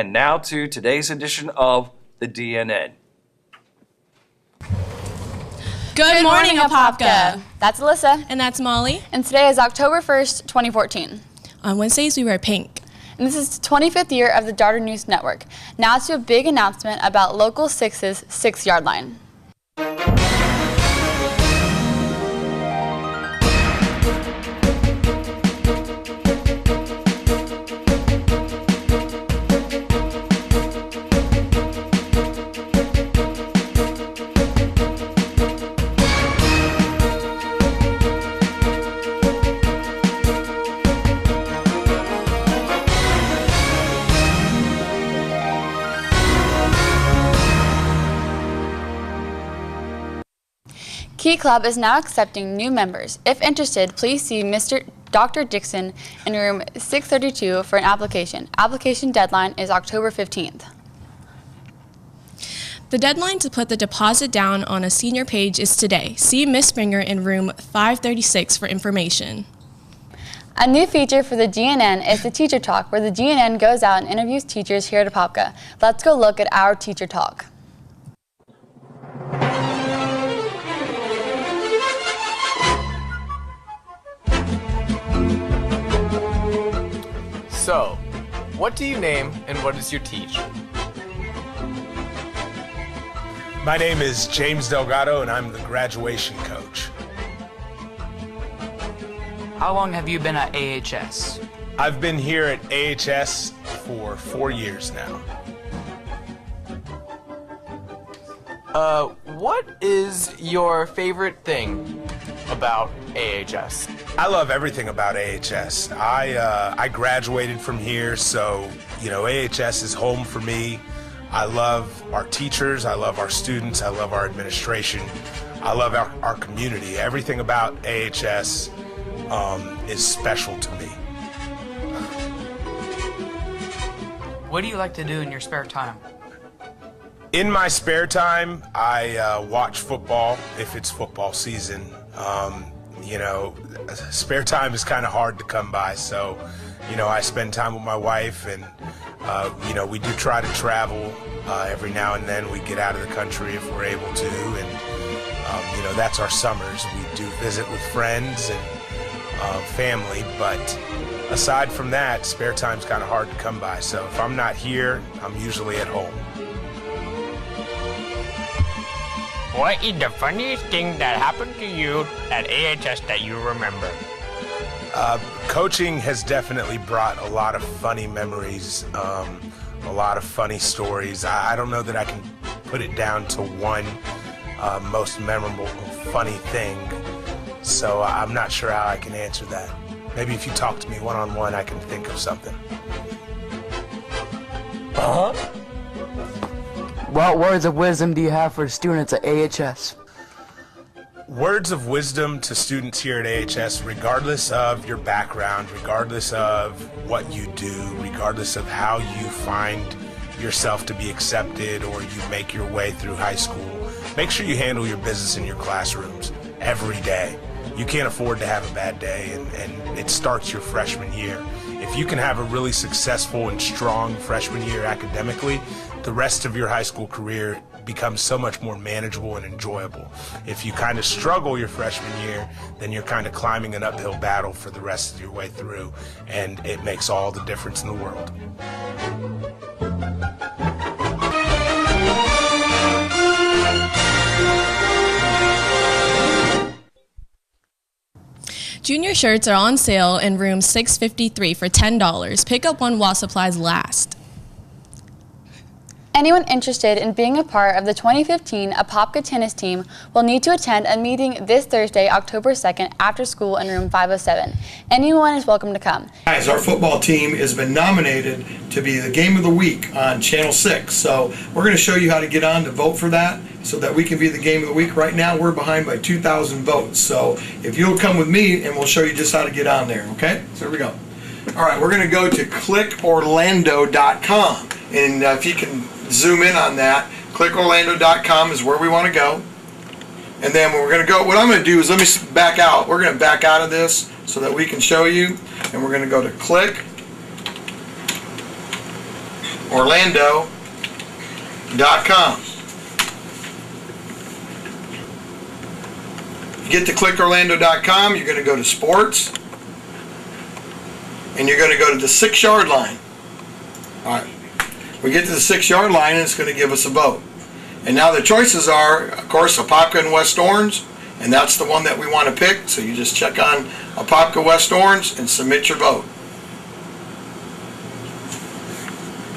And now to today's edition of the DNN. Good morning, Apopka. That's Alyssa. And that's Molly. And today is October 1st, 2014. On Wednesdays, we wear pink. And this is the 25th year of the Darter News Network. Now to a big announcement about Local 6's 6-yard line. Key Club is now accepting new members. If interested, please see Dr. Dixon in room 632 for an application. Application deadline is October 15th. The deadline to put the deposit down on a senior page is today. See Miss Springer in room 536 for information. A new feature for the DNN is the Teacher Talk, where the DNN goes out and interviews teachers here at Apopka. Let's go look at our Teacher Talk. So, what do you name and what does you teach? My name is James Delgado and I'm the graduation coach. How long have you been at AHS? I've been here at AHS for 4 years now. What is your favorite thing about AHS? I love everything about AHS. I graduated from here, so, AHS is home for me. I love our teachers, I love our students, I love our administration, I love our community. Everything about AHS is special to me. What do you like to do in your spare time? In my spare time, I watch football if it's football season. Spare time is kind of hard to come by, so, I spend time with my wife and, we do try to travel every now and then. We get out of the country if we're able to, and, that's our summers. We do visit with friends and family, but aside from that, spare time's kind of hard to come by, so if I'm not here, I'm usually at home. What is the funniest thing that happened to you at AHS that you remember? Coaching has definitely brought a lot of funny memories, a lot of funny stories. I don't know that I can put it down to one most memorable funny thing, so I'm not sure how I can answer that. Maybe if you talk to me one-on-one, I can think of something. What words of wisdom do you have for students at AHS? Words of wisdom to students here at AHS, regardless of your background, regardless of what you do, regardless of how you find yourself to be accepted or you make your way through high school, make sure you handle your business in your classrooms every day. You can't afford to have a bad day, and it starts your freshman year. If you can have a really successful and strong freshman year academically, the rest of your high school career becomes so much more manageable and enjoyable. If you kind of struggle your freshman year, then you're kind of climbing an uphill battle for the rest of your way through, and it makes all the difference in the world. Junior shirts are on sale in room 653 for $10. Pick up one while supplies last. Anyone interested in being a part of the 2015 Apopka tennis team will need to attend a meeting this Thursday, October 2nd, after school in room 507. Anyone is welcome to come. Guys, our football team has been nominated to be the Game of the Week on Channel 6. So we're going to show you how to get on to vote for that so that we can be the Game of the Week. Right now, we're behind by 2,000 votes. So if you'll come with me, and we'll show you just how to get on there, okay? So here we go. All right, we're going to go to clickorlando.com. And if you can zoom in on that, clickorlando.com is where we want to go. And then we're going to go, what I'm going to do is let me back out. We're going to back out of this so that we can show you. And we're going to go to Orlando.com. You get to click Orlando.com, you're going to go to sports, and you're going to go to the 6-yard line. All right. We get to the 6-yard line, and it's going to give us a vote. And now the choices are, of course, Apopka and West Orange, and that's the one that we want to pick. So you just check on Apopka West Orange and submit your vote.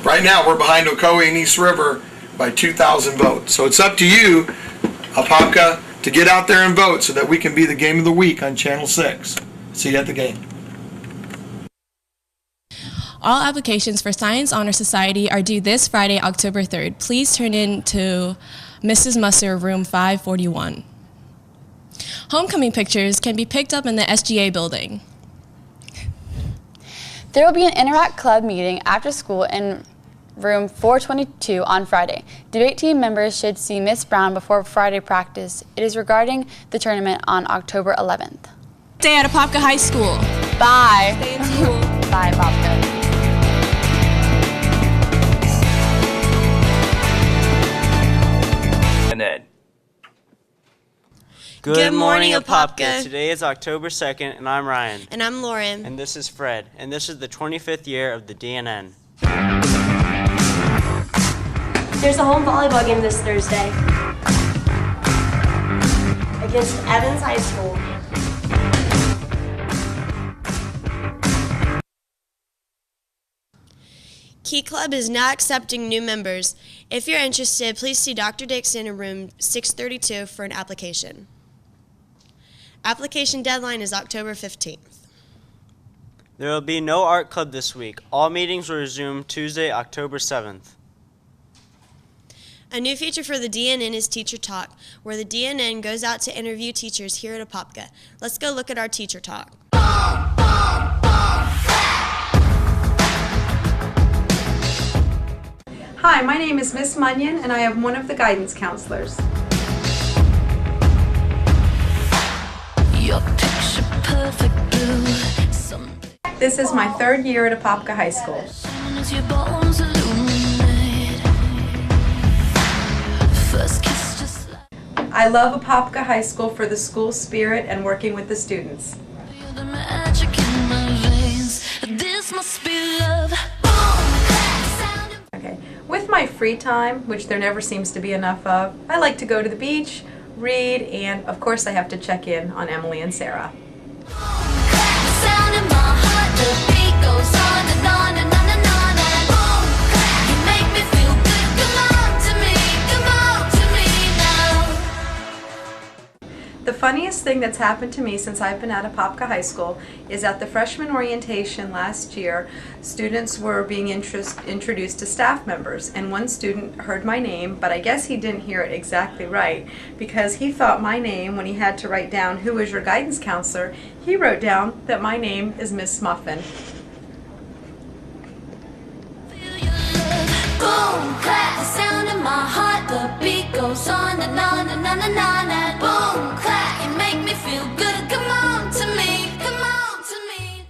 Right now, we're behind Ocoee and East River by 2,000 votes. So it's up to you, Apopka, to get out there and vote so that we can be the game of the week on Channel 6. See you at the game. All applications for Science Honor Society are due this Friday, October 3rd. Please turn in to Mrs. Musser, room 541. Homecoming pictures can be picked up in the SGA building. There will be an Interact Club meeting after school in room 422 on Friday. Debate team members should see Miss Brown before Friday practice. It is regarding the tournament on October 11th. Stay at Apopka High School. Bye. Stay in school. Bye, Apopka. DNN. Good morning, Apopka. Today is October 2nd, and I'm Ryan. And I'm Lauren. And this is Fred, and this is the 25th year of the DNN. There's a home volleyball game this Thursday against Evans High School. Key Club is not accepting new members. If you're interested, please see Dr. Dixon in room 632 for an application. Application deadline is October 15th. There will be no art club this week. All meetings will resume Tuesday, October 7th. A new feature for the DNN is Teacher Talk, where the DNN goes out to interview teachers here at Apopka. Let's go look at our Teacher Talk. Hi, my name is Miss Munyon, and I am one of the guidance counselors. This is my 3rd year at Apopka High School. I love Apopka High School for the school spirit and working with the students. Okay. With my free time, which there never seems to be enough of, I like to go to the beach, read, and of course I have to check in on Emily and Sarah. The funniest thing that's happened to me since I've been at Apopka High School is at the freshman orientation last year, students were being introduced to staff members, and one student heard my name, but I guess he didn't hear it exactly right, because he thought my name, when he had to write down who was your guidance counselor, he wrote down that my name is Miss Muffin. Boom, clap, the sound in my heart, the beat goes on and on and on and on and boom, clap, you make me feel good, come on to me, come on to me.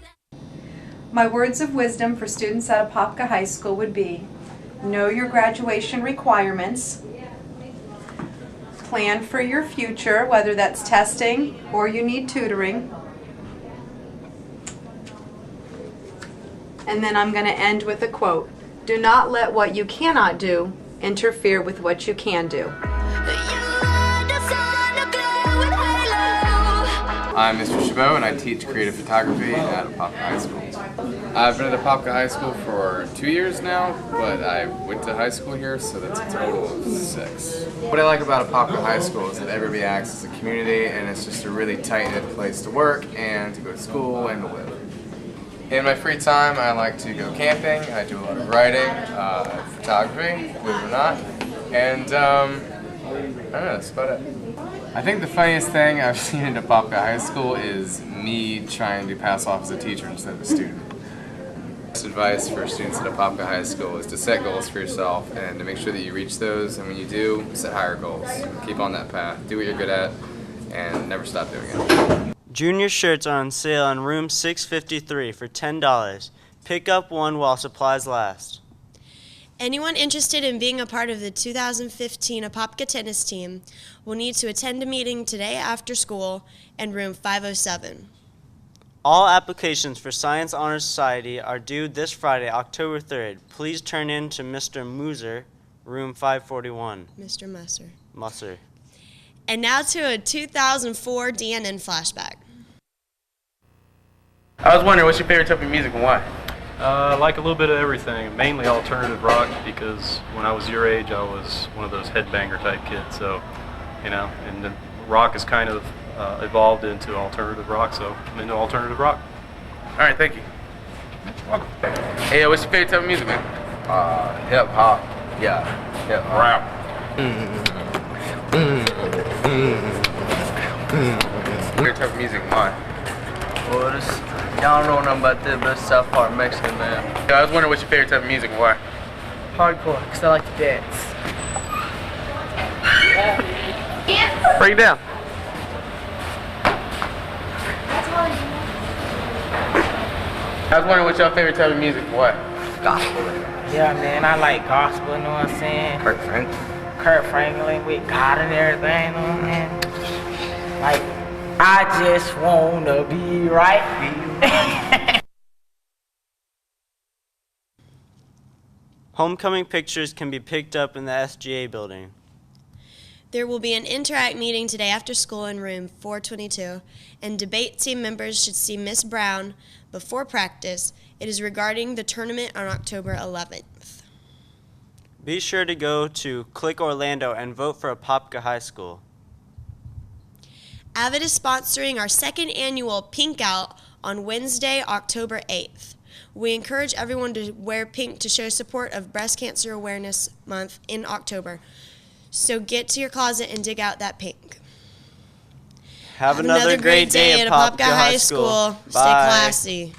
My words of wisdom for students at Apopka High School would be, know your graduation requirements, plan for your future, whether that's testing or you need tutoring, and then I'm going to end with a quote. Do not let what you cannot do interfere with what you can do. I'm Mr. Chabot and I teach creative photography at Apopka High School. I've been at Apopka High School for 2 years now, but I went to high school here, so that's a total of 6. What I like about Apopka High School is that everybody acts as a community, and it's just a really tight-knit place to work and to go to school and to live. In my free time, I like to go camping. I do a lot of writing, photography, believe it or not, and I don't know, that's about it. I think the funniest thing I've seen at Apopka High School is me trying to pass off as a teacher instead of a student. Best advice for students at Apopka High School is to set goals for yourself and to make sure that you reach those, and when you do, set higher goals. Keep on that path, do what you're good at, and never stop doing it. Junior shirts are on sale in room 653 for $10. Pick up one while supplies last. Anyone interested in being a part of the 2015 Apopka tennis team will need to attend a meeting today after school in room 507. All applications for Science Honor Society are due this Friday, October 3rd. Please turn in to Mr. Muser, room 541. Mr. Musser. And now to a 2004 DNN flashback. I was wondering, what's your favorite type of music and why? I like a little bit of everything, mainly alternative rock, because when I was your age, I was one of those headbanger type kids. So, you know, and then rock has kind of evolved into alternative rock, so I'm into alternative rock. All right, thank you. Welcome. Hey, what's your favorite type of music, man? Hip hop. Yeah, hip hop. Rap. Favorite type of music and why? Well, y'all don't know nothing about this, but it's South Park Mexican, man. Yeah, I was wondering, what's your favorite type of music and why? Hardcore, because I like to dance. Break it down. I was wondering, what's your favorite type of music and why? Gospel. Yeah, man, I like gospel, you know what I'm saying? Kurt Franklin with God and everything, you know what I'm saying? Like, I just wanna be right. Homecoming pictures can be picked up in the SGA building. There will be an Interact meeting today after school in room 422, and debate team members should see Miss Brown before practice. It is regarding the tournament on October 11th. Be sure to go to Click Orlando and vote for Apopka High School. Avid is sponsoring our second annual Pink Out on Wednesday, October 8th. We encourage everyone to wear pink to show support of Breast Cancer Awareness Month in October. So get to your closet and dig out that pink. Have another great day at Apopka High School. Stay classy.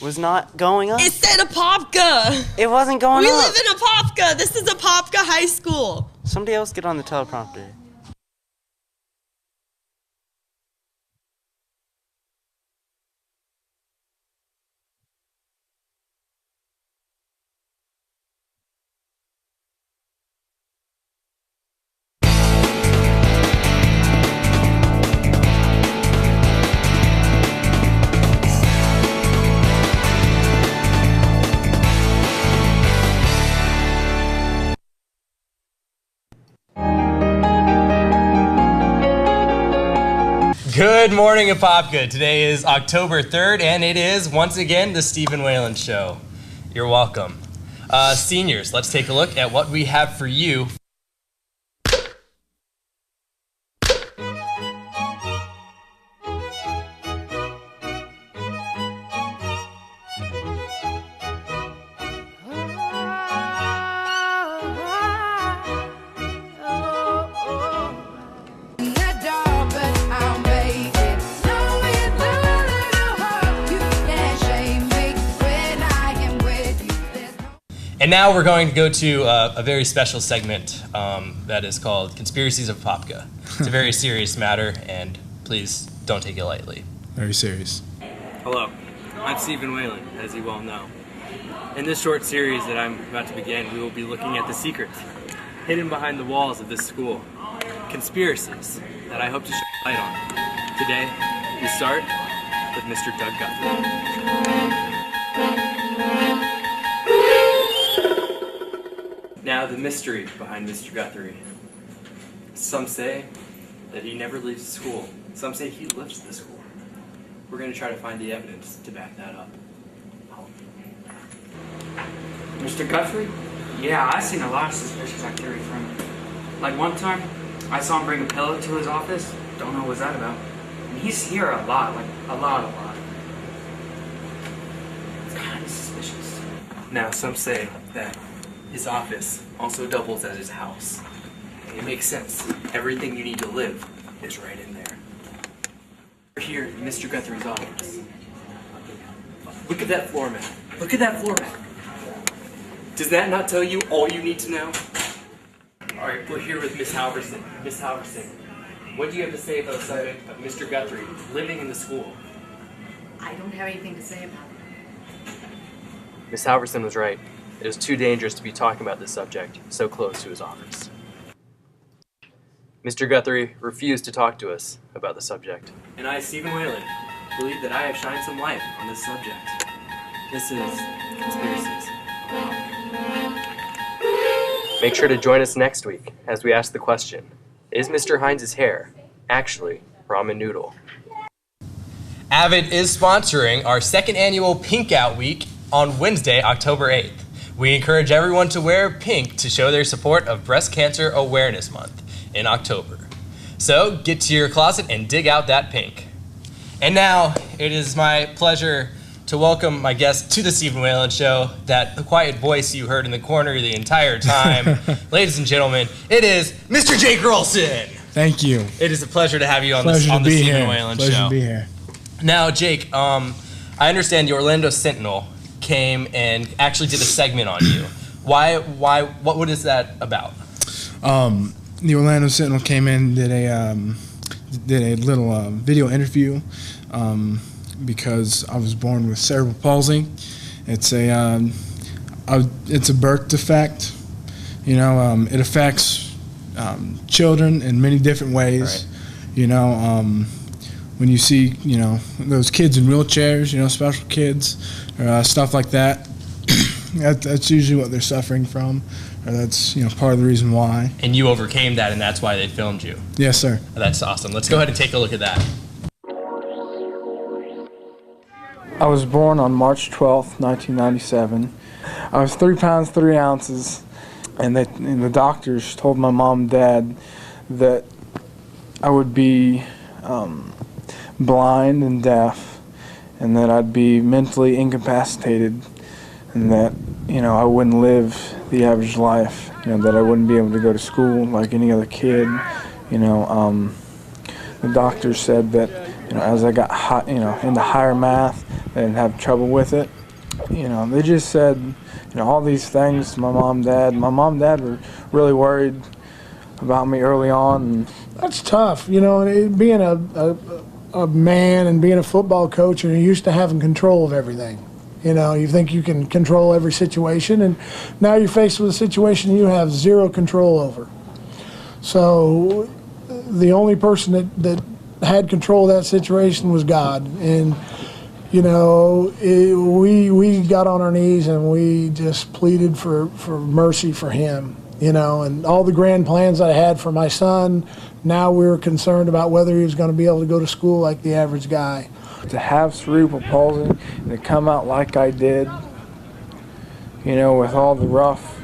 Was not going up. It said Apopka. It wasn't going We up. live in Apopka. This is Apopka High School. Somebody else get on the teleprompter. Good morning, Apopka. Today is October 3rd, and it is, once again, the Stephen Whalen Show. You're welcome. Seniors, let's take a look at what we have for you. And now we're going to go to a very special segment that is called Conspiracies of Apopka. It's a very serious matter, and please don't take it lightly. Very serious. Hello, I'm Stephen Whalen, as you well know. In this short series that I'm about to begin, we will be looking at the secrets hidden behind the walls of this school. Conspiracies that I hope to shed light on. Today, we start with Mr. Doug Guthrie. Now, the mystery behind Mr. Guthrie. Some say that he never leaves school. Some say he lives at the school. We're going to try to find the evidence to back that up. Mr. Guthrie? Yeah, I've seen a lot of suspicious activity from him. Like one time, I saw him bring a pillow to his office. Don't know what was that about. And he's here a lot, like a lot. It's kind of suspicious. Now, some say that his office also doubles as his house. It makes sense. Everything you need to live is right in there. We're here in Mr. Guthrie's office. Look at that floor mat. Look at that floor mat. Does that not tell you all you need to know? Alright, we're here with Miss Halverson. Miss Halverson, What do you have to say about the subject of Mr. Guthrie living in the school? I don't have anything to say about it. Miss Halverson was right. It is too dangerous to be talking about this subject so close to his office. Mr. Guthrie refused to talk to us about the subject. And I, Stephen Whalen, believe that I have shined some light on this subject. This is Conspiracies. Make sure to join us next week as we ask the question, is Mr. Hines' hair actually ramen noodle? Avid is sponsoring our second annual Pink Out Week on Wednesday, October 8th. We encourage everyone to wear pink to show their support of Breast Cancer Awareness Month in October. So get to your closet and dig out that pink. And now it is my pleasure to welcome my guest to the Stephen Whalen Show, that quiet voice you heard in the corner the entire time. Ladies and gentlemen, it is Mr. Jake Rolson. Thank you. It is a pleasure to have you on the Pleasure to be Stephen here. Whalen Pleasure Show. to be here. Now, Jake, I understand the Orlando Sentinel came and actually did a segment on you. What is that about? The Orlando Sentinel came in, did a little video interview because I was born with cerebral palsy. It's a birth defect. You know, it affects children in many different ways. Right. You know, when you see, you know, those kids in wheelchairs, you know, special kids, or stuff like that, that's usually what they're suffering from, or that's, you know, part of the reason why. And you overcame that, and that's why they filmed you. Yes, sir. That's awesome. Let's go ahead and take a look at that. I was born on March 12th, 1997. I was 3 pounds 3 ounces, and the doctors told my mom and dad that I would be blind and deaf, and that I'd be mentally incapacitated, and that, you know, I wouldn't live the average life, you know, that I wouldn't be able to go to school like any other kid. You know, the doctors said that, you know, as I got into higher math, I didn't have trouble with it. You know, they just said, you know, all these things to my mom and dad. My mom and dad were really worried about me early on. And that's tough, you know, being a man and being a football coach, and you're used to having control of everything. You know, you think you can control every situation, and now you're faced with a situation you have zero control over. So the only person that had control of that situation was God. And, you know, we got on our knees and we just pleaded for mercy for him, you know, and all the grand plans I had for my son, now we were concerned about whether he was going to be able to go to school like the average guy. To have cerebral palsy and to come out like I did, you know, with all the rough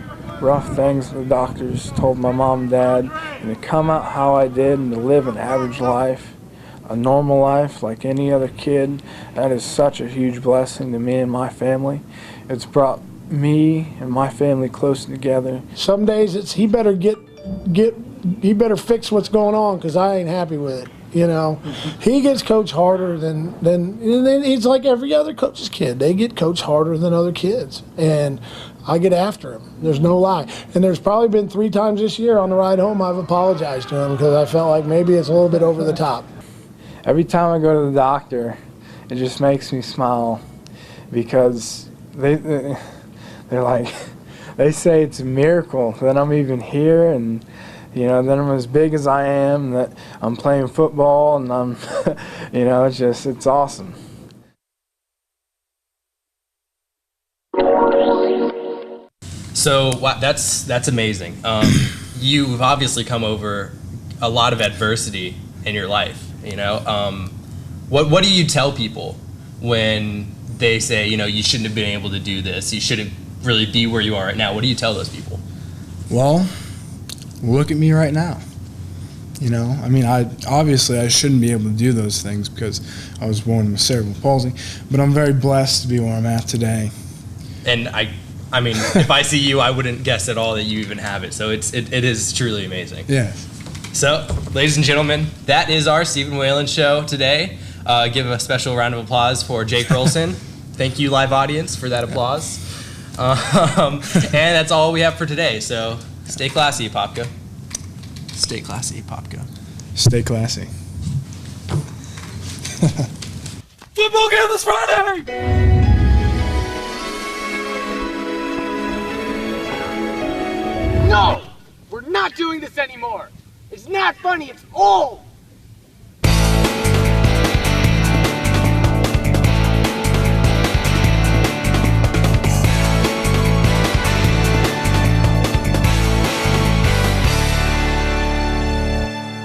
things the doctors told my mom and dad, and to come out how I did and to live an average life, a normal life like any other kid, that is such a huge blessing to me and my family. It's brought me and my family closer together. Some days it's he better fix what's going on, because I ain't happy with it. You know, he gets coached harder than he's like every other coach's kid. They get coached harder than other kids, and I get after him. There's no lie. And there's probably been 3 times this year on the ride home I've apologized to him because I felt like maybe it's a little bit over the top. Every time I go to the doctor, it just makes me smile, because they're like, they say it's a miracle that I'm even here, and you know, that I'm as big as I am, that I'm playing football, and I'm, you know, it's awesome. So that's amazing. You've obviously come over a lot of adversity in your life. You know, what do you tell people when they say, you know, you shouldn't have been able to do this, you shouldn't really be where you are right now? What do you tell those people? Well, look at me right now. You know, I mean, I shouldn't be able to do those things because I was born with cerebral palsy, but I'm very blessed to be where I'm at today. And I mean, if I see you, I wouldn't guess at all that you even have it. So it is truly amazing. Yes. So, ladies and gentlemen, that is our Stephen Whalen Show today. Give a special round of applause for Jake Rolson. Thank you, live audience, for that applause. And that's all we have for today. So, stay classy, Apopka. Stay classy, Apopka. stay classy. Football game this Friday! No! We're not doing this anymore! It's not funny, it's old!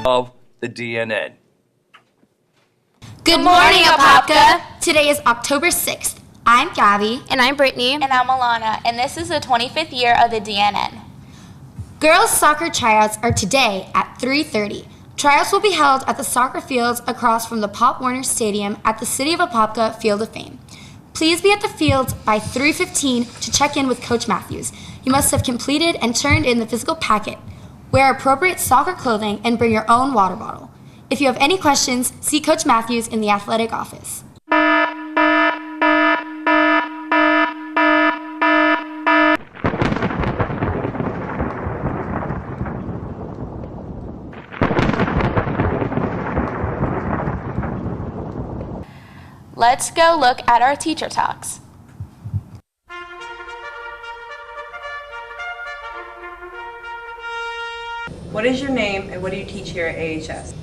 Of the DNN. Good morning, Apopka. Today is October 6th. I'm Gabby. And I'm Brittany. And I'm Alana. And this is the 25th year of the DNN. Girls soccer tryouts are today at 3:30. Tryouts will be held at the soccer fields across from the Pop Warner Stadium at the City of Apopka Field of Fame. Please be at the fields by 3:15 to check in with Coach Matthews. You must have completed and turned in the physical packet. Wear appropriate soccer clothing and bring your own water bottle. If you have any questions, see Coach Matthews in the athletic office. Let's go look at our teacher talks. What is your name and what do you teach here at AHS?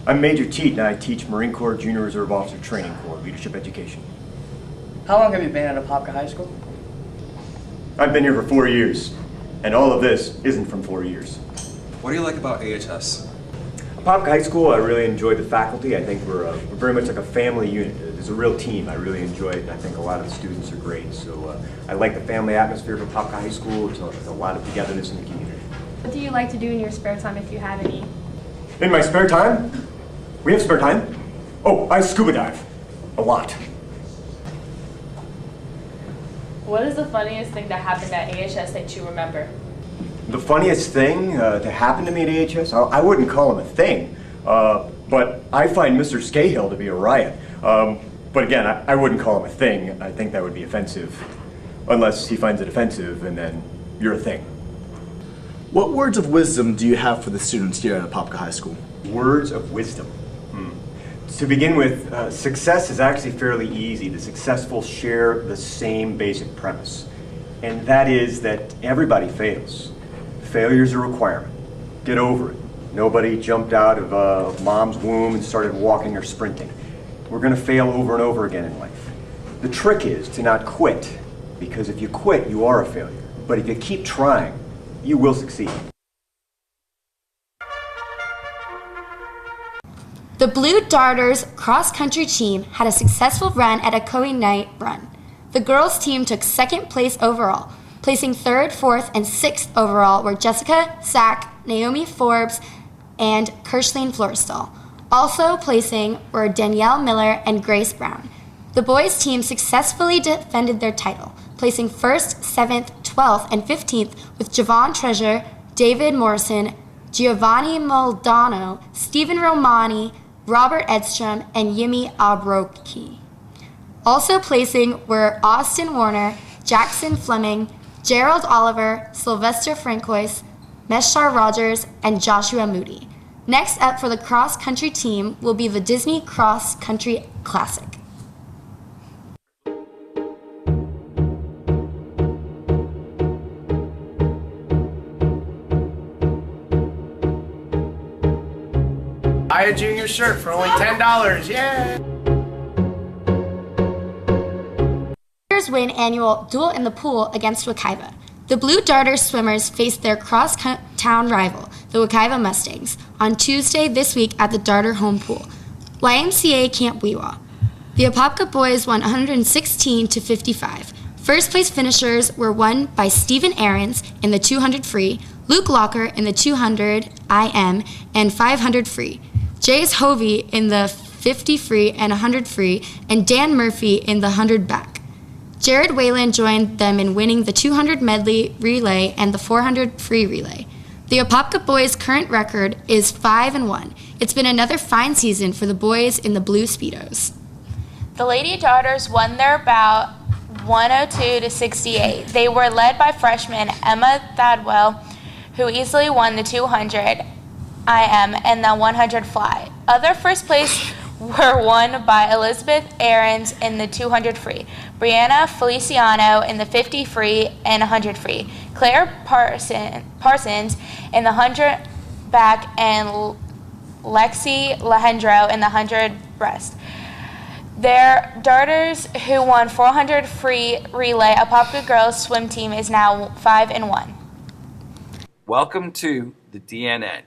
I'm Major Teat and I teach Marine Corps Junior Reserve Officer Training Corps Leadership Education. How long have you been at Apopka High School? I've been here for 4 years, and all of this isn't from 4 years. What do you like about AHS? Apopka High School, I really enjoy the faculty. I think we're very much like a family unit. It's a real team. I really enjoy it, and I think a lot of the students are great. So I like the family atmosphere of Apopka High School. There's a lot of togetherness in the community. What do you like to do in your spare time if you have any? In my spare time? We have spare time? Oh, I scuba dive. A lot. What is the funniest thing that happened at AHS that you remember? The funniest thing that happened to me at AHS? I wouldn't call him a thing, but I find Mr. Scahill to be a riot. But again, I wouldn't call him a thing. I think that would be offensive, unless he finds it offensive and then you're a thing. What words of wisdom do you have for the students here at Apopka High School? Words of wisdom. To begin with, success is actually fairly easy. The successful share the same basic premise, and that is that everybody fails. Failure is a requirement. Get over it. Nobody jumped out of mom's womb and started walking or sprinting. We're going to fail over and over again in life. The trick is to not quit, because if you quit, you are a failure. But if you keep trying, you will succeed. The Blue Darters cross-country team had a successful run at a Koei night run. The girls' team took second place overall. Placing third, fourth, and sixth overall were Jessica Sack, Naomi Forbes, and Kirschline Florestal. Also placing were Danielle Miller and Grace Brown. The boys' team successfully defended their title, placing 1st, 7th, 12th, and 15th with Javon Treasure, David Morrison, Giovanni Moldano, Stephen Romani, Robert Edstrom, and Yimi Abroki. Also placing were Austin Warner, Jackson Fleming, Gerald Oliver, Sylvester Francois, Meshar Rogers, and Joshua Moody. Next up for the cross-country team will be the Disney Cross Country Classic. Buy a junior shirt for only $10, yeah! Win annual Duel in the Pool against Wekiva. The Blue Darters swimmers faced their cross-town rival, the Wekiva Mustangs, on Tuesday this week at the Darter home pool, YMCA Camp Weewa. The Apopka boys won 116-55. First place finishers were won by Stephen Aarons in the 200 free, Luke Locker in the 200 IM and 500 free, Jace Hovey in the 50 free and 100 free, and Dan Murphy in the 100 back. Jared Whalen joined them in winning the 200 medley relay and the 400 free relay. The Apopka boys' current record is 5-1. It's been another fine season for the boys in the blue Speedos. The Lady Darters won their bout 102-68. They were led by freshman Emma Thadwell, who easily won the 200, IM in the 100 fly. Other first place were won by Elizabeth Aarons in the 200 free, Brianna Feliciano in the 50 free and 100 free, Claire Parsons in the 100 back, and Lexi Lahendro in the 100 breast. Their darters, who won 400 free relay, Apopka girls swim team is now 5-1. Welcome to the DNN.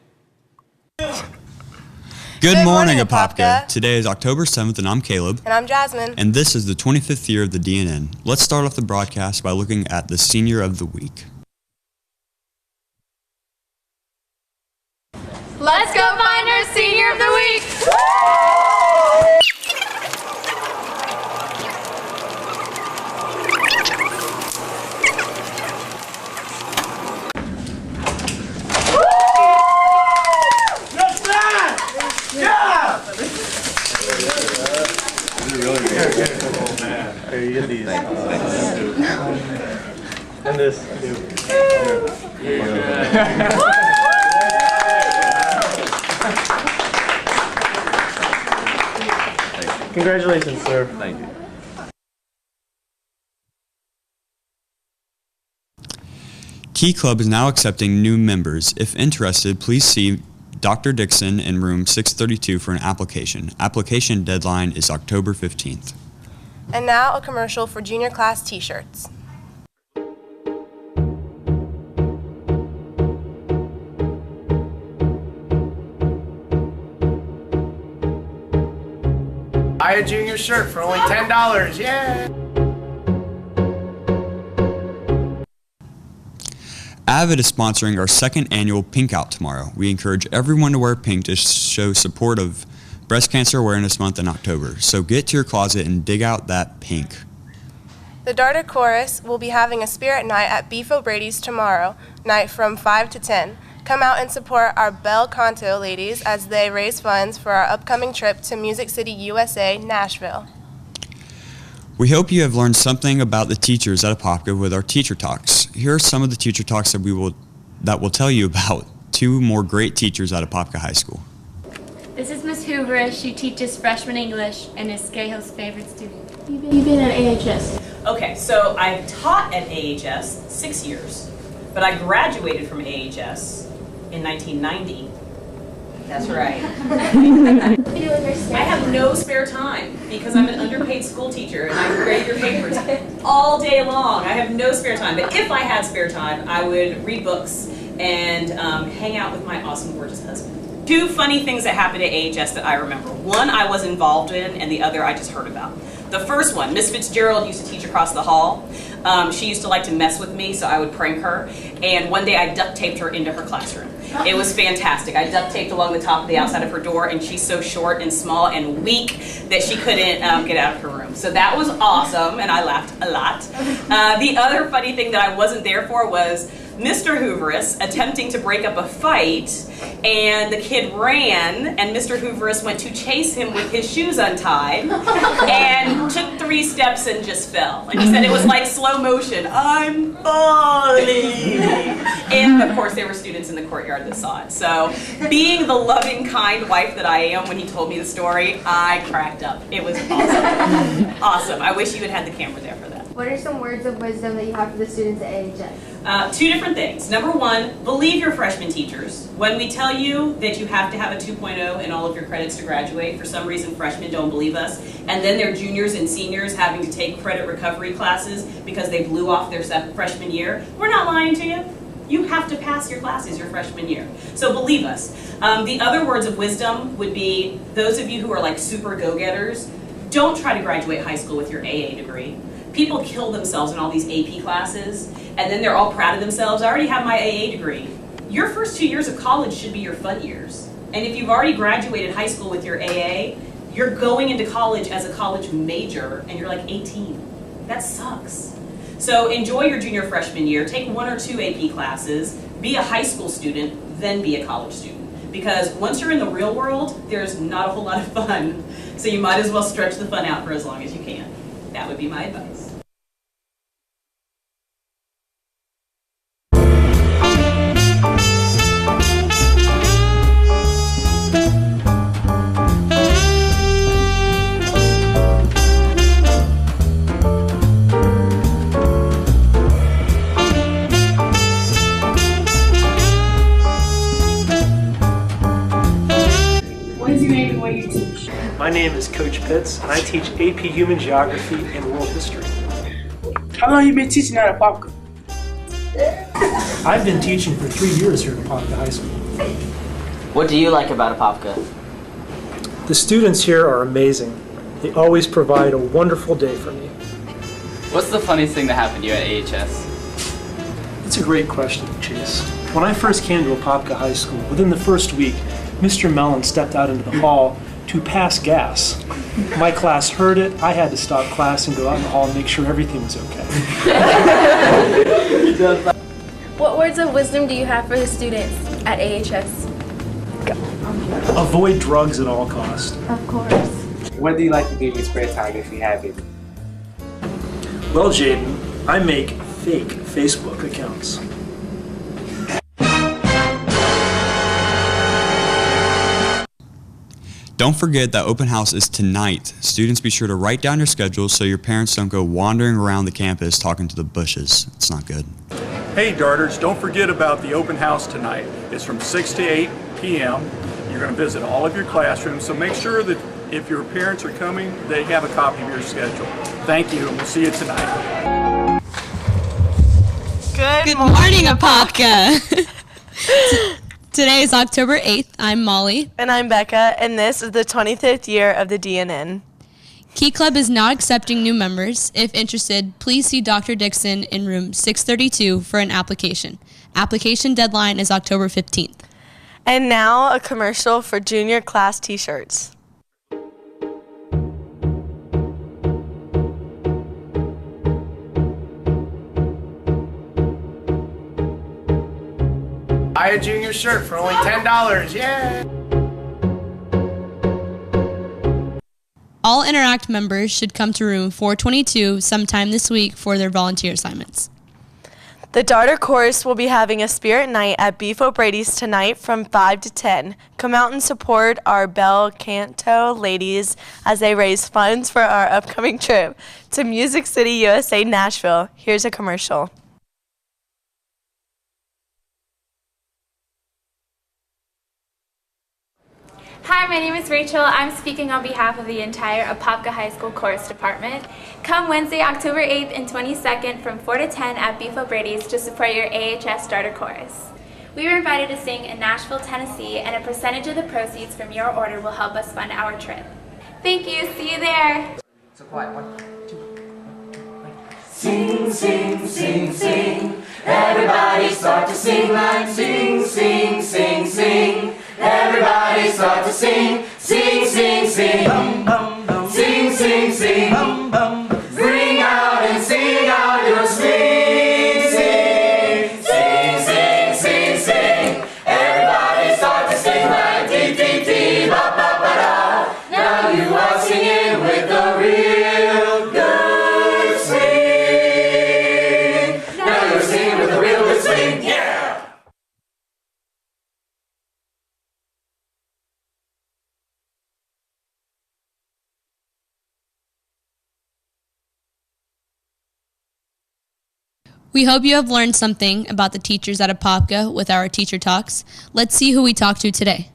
Good morning, Apopka. Today is October 7th, and I'm Caleb. And I'm Jasmine. And this is the 25th year of the DNN. Let's start off the broadcast by looking at the Senior of the Week. Let's go find our Senior of the Week! And this. Congratulations, sir. Thank you. Key Club is now accepting new members. If interested, please see Dr. Dixon in room 632 for an application. Application deadline is October 15th. And now a commercial for junior class t-shirts. Buy a junior shirt for only $10. Yeah. Avid is sponsoring our second annual Pink Out tomorrow. We encourage everyone to wear pink to show support of Breast Cancer Awareness Month in October. So get to your closet and dig out that pink. The Darter Chorus will be having a spirit night at Beef O'Brady's tomorrow night from 5 to 10. Come out and support our Bel Canto ladies as they raise funds for our upcoming trip to Music City, USA, Nashville. We hope you have learned something about the teachers at Apopka with our teacher talks. Here are some of the teacher talks that will tell you about two more great teachers at Apopka High School. This is Miss Hoover. She teaches freshman English and is Cahill's favorite student. You've been at AHS. Okay, so I've taught at AHS 6 years, but I graduated from AHS in 1990. That's right. I have no spare time because I'm an underpaid school teacher and I grade your papers all day long. I have no spare time, but if I had spare time, I would read books and hang out with my awesome, gorgeous husband. Two funny things that happened at AHS that I remember. One I was involved in, and the other I just heard about. The first one, Miss Fitzgerald used to teach across the hall. She used to like to mess with me, so I would prank her. And one day I duct taped her into her classroom. It was fantastic. I duct taped along the top of the outside of her door, and she's so short and small and weak that she couldn't get out of her room. So that was awesome, and I laughed a lot. The other funny thing that I wasn't there for was Mr. Hooverus attempting to break up a fight, and the kid ran, and Mr. Hooverus went to chase him with his shoes untied, and took 3 steps and just fell. And he said it was like slow motion. I'm falling. And of course there were students in the courtyard that saw it. So being the loving, kind wife that I am, when he told me the story, I cracked up. It was awesome. Awesome. I wish you had had the camera there for that. What are some words of wisdom that you have for the students at AHS? 2 different things. Number 1, believe your freshman teachers. When we tell you that you have to have a 2.0 in all of your credits to graduate, for some reason freshmen don't believe us, and then they're juniors and seniors having to take credit recovery classes because they blew off their freshman year, we're not lying to you. You have to pass your classes your freshman year. So believe us. The other words of wisdom would be, those of you who are like super go-getters, don't try to graduate high school with your AA degree. People kill themselves in all these AP classes, and then they're all proud of themselves. I already have my AA degree. Your first 2 years of college should be your fun years. And if you've already graduated high school with your AA, you're going into college as a college major, and you're like 18. That sucks. So enjoy your junior freshman year, take 1 or 2 AP classes, be a high school student, then be a college student. Because once you're in the real world, there's not a whole lot of fun. So you might as well stretch the fun out for as long as you can. That would be my advice. name is Coach Pitts, and I teach AP Human Geography and World History. How long have you been teaching at Apopka? I've been teaching for 3 years here at Apopka High School. What do you like about Apopka? The students here are amazing. They always provide a wonderful day for me. What's the funniest thing that happened to you at AHS? It's a great question, Chase. When I first came to Apopka High School, within the first week, Mr. Mellon stepped out into the hall to pass gas. My class heard it. I had to stop class and go out in the hall and make sure everything was okay. What words of wisdom do you have for the students at AHS? Avoid drugs at all costs. Of course. What do you like to do in your spare time if you have it? Well, Jaden, I make fake Facebook accounts. Don't forget that open house is tonight. Students, be sure to write down your schedules so your parents don't go wandering around the campus talking to the bushes. It's not good. Hey darters, don't forget about the open house tonight. It's from 6 to 8 p.m. You're going to visit all of your classrooms, so make sure that if your parents are coming, they have a copy of your schedule. Thank you, and we'll see you tonight. Good morning, Apopka. Today is October 8th. I'm Molly. And I'm Becca, and this is the 25th year of the DNN. Key Club is not accepting new members. If interested, please see Dr. Dixon in room 632 for an application. Application deadline is October 15th. And now a commercial for junior class t-shirts. Buy a junior shirt for only $10, yeah! All Interact members should come to room 422 sometime this week for their volunteer assignments. The Darter Chorus will be having a spirit night at Beef O'Brady's tonight from 5 to 10. Come out and support our bel canto ladies as they raise funds for our upcoming trip to Music City, USA, Nashville. Here's a commercial. Hi, my name is Rachel. I'm speaking on behalf of the entire Apopka High School Chorus Department. Come Wednesday, October 8th and 22nd from 4 to 10 at Beef O'Brady's to support your AHS Starter Chorus. We were invited to sing in Nashville, Tennessee, and a percentage of the proceeds from your order will help us fund our trip. Thank you. See you there. So quiet. 1, 2, 3. Sing, sing, sing, sing. Everybody start to sing like sing, sing, sing, sing. Everybody start to sing, sing, sing, sing. Bum, bum, bum. Sing, sing, sing. Bum, bum. Bring out and sing out your swing, sing, sing, sing, sing, sing. Everybody start to sing like dee, dee, dee, ba, ba, ba, da. Now you are singing with a real good swing. Now you're singing with a real good swing, yeah. We hope you have learned something about the teachers at Apopka with our teacher talks. Let's see who we talked to today.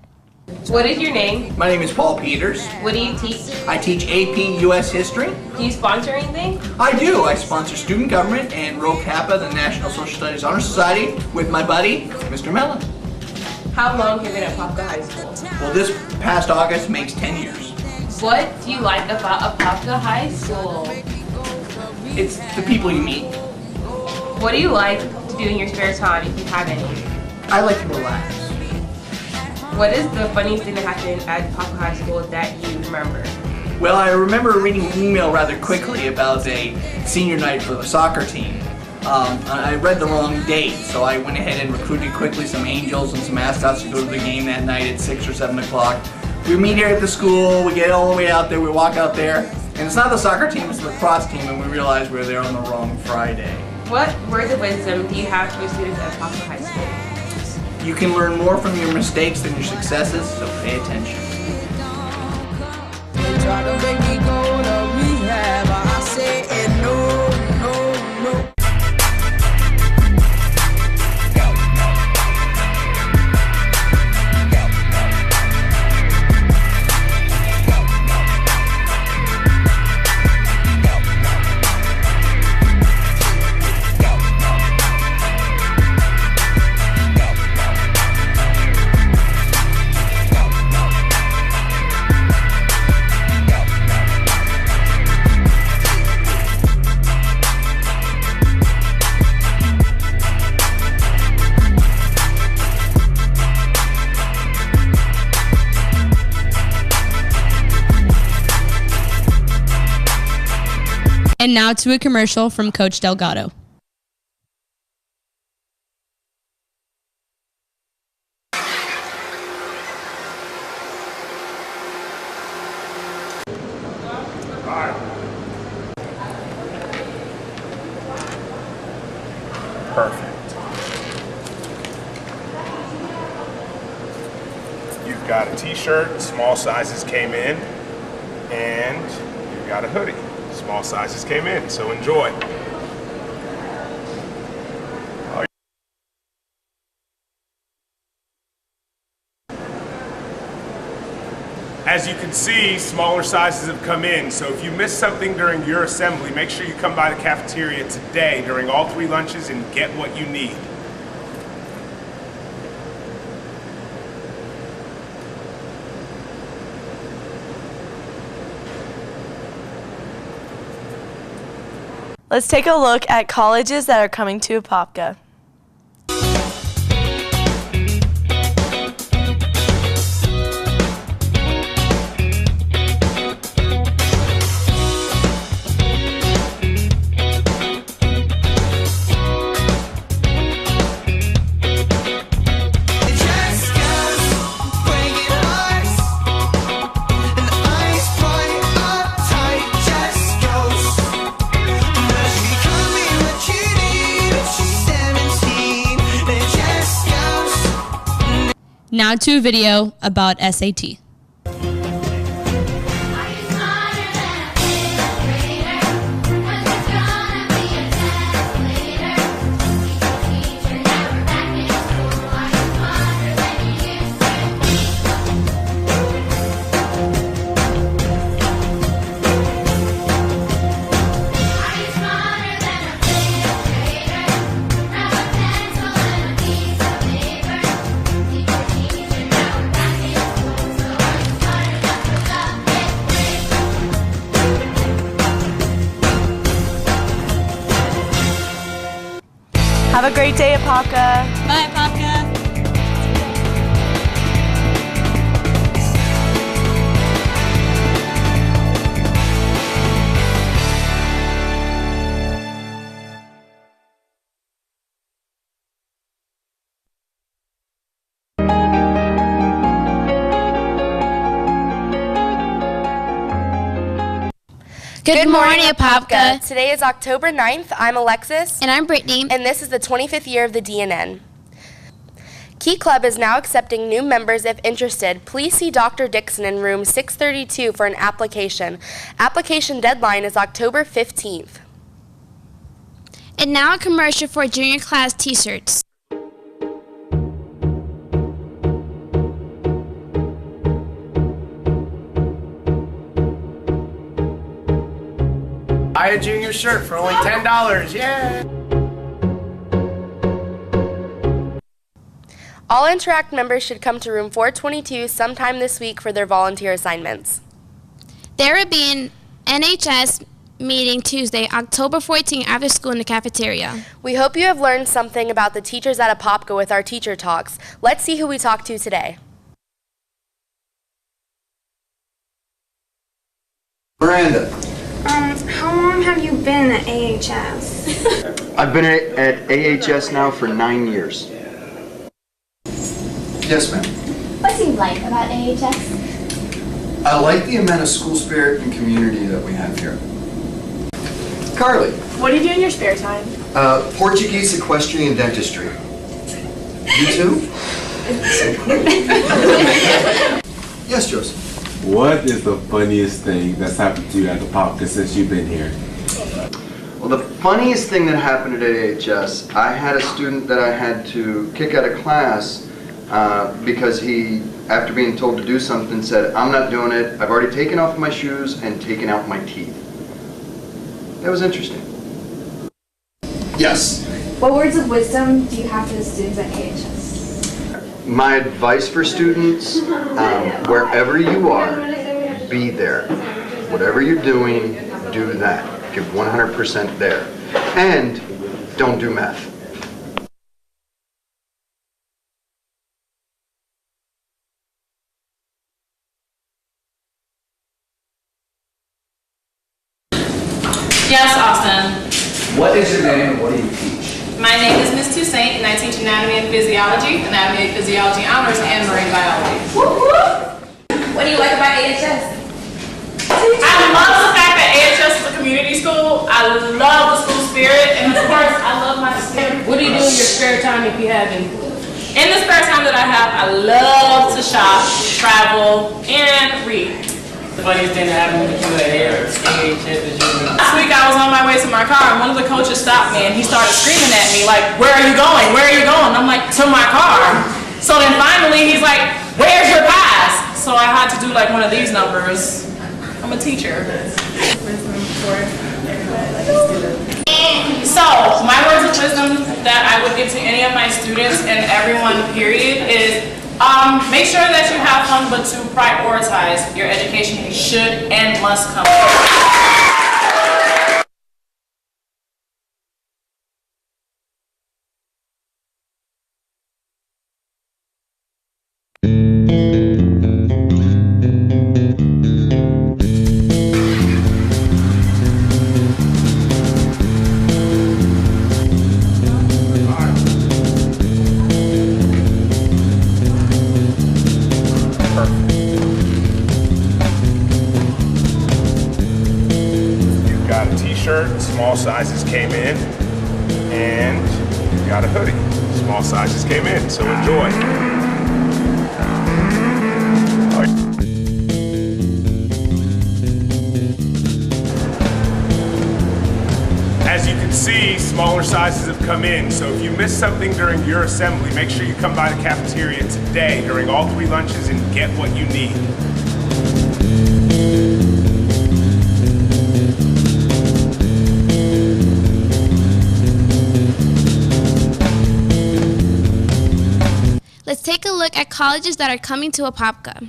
What is your name? My name is Paul Peters. What do you teach? I teach AP US History. Do you sponsor anything? I do. I sponsor student government and Rho Kappa, the National Social Studies Honor Society, with my buddy, Mr. Mellon. How long have you been at Apopka High School? Well, this past August makes 10 years. What do you like about Apopka High School? It's the people you meet. What do you like to do in your spare time if you have any? I like to relax. What is the funniest thing that happened at Apopka High School that you remember? Well, I remember reading an email rather quickly about a senior night for the soccer team. I read the wrong date, so I went ahead and recruited quickly some angels and some mascots to go to the game that night at 6 or 7 o'clock. We meet here at the school, we get all the way out there, we walk out there, and it's not the soccer team, it's the lacrosse team, and we realize we're there on the wrong Friday. What words of wisdom do you have for students at Apopka High School? You can learn more from your mistakes than your successes, so pay attention. Try to make me go to rehab, I say no, no, no. And now to a commercial from Coach Delgado. Perfect. You've got a t-shirt, small sizes came in, and you've got a hoodie. Small sizes came in, so enjoy. As you can see, smaller sizes have come in, so if you missed something during your assembly, make sure you come by the cafeteria today during all 3 lunches and get what you need. Let's take a look at colleges that are coming to Apopka. Now to a video about SAT. Have a great day, Apopka. Bye, Apopka. Good morning, Apopka. Today is October 9th. I'm Alexis. And I'm Brittany. And this is the 25th year of the DNN. Key Club is now accepting new members if interested. Please see Dr. Dixon in room 632 for an application. Application deadline is October 15th. And now a commercial for junior class t-shirts. Buy a junior shirt for only $10. Yeah! All Interact members should come to room 422 sometime this week for their volunteer assignments. There will be an NHS meeting Tuesday, October 14th after school in the cafeteria. We hope you have learned something about the teachers at Apopka with our teacher talks. Let's see who we talked to today. Miranda. How long have you been at AHS? I've been at AHS now for 9 years. Yes, ma'am. What do you like about AHS? I like the amount of school spirit and community that we have here. Carly. What do you do in your spare time? Portuguese, equestrian, dentistry. You too? Yes, Joseph. What is the funniest thing that's happened to you at Apopka since you've been here? Well, the funniest thing that happened at AHS, I had a student that I had to kick out of class because he, after being told to do something, said, "I'm not doing it. I've already taken off my shoes and taken out my teeth." That was interesting. Yes. What words of wisdom do you have for the students at AHS? My advice for students, wherever you are, be there. Whatever you're doing, do that. Give 100% there. And don't do math. Yes, Austin. What is your name and what do you teach? My name is Ms. Toussaint, and I teach anatomy and physiology honors, and marine biology. What do you like about AHS? I love the fact that AHS is a community school. I love the school spirit, and of course, I love my students. What do you do in your spare time if you have any? In the spare time that I have, I love to shop, travel, and read. The funniest thing that happened with you at AHS is Last week I was on my way to my car and one of the coaches stopped me and he started screaming at me like, "Where are you going? Where are you going?" I'm like, "To my car." So then finally he's like, "Where's your pass?" So I had to do like one of these numbers. I'm a teacher. So my words of wisdom that I would give to any of my students and everyone period is make sure that you have fun, but to prioritize your education. You should and must come. Small sizes came in, and you got a hoodie. Small sizes came in, so enjoy. As you can see, smaller sizes have come in, so if you missed something during your assembly, make sure you come by the cafeteria today during all 3 lunches and get what you need. Let's take a look at colleges that are coming to Apopka.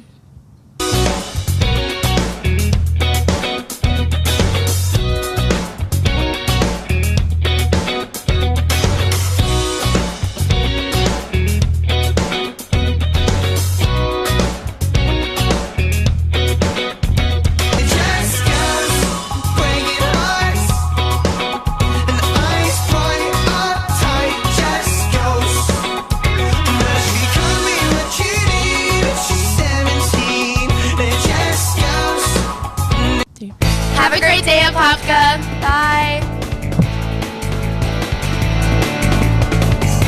Have a great day, Apopka. Bye.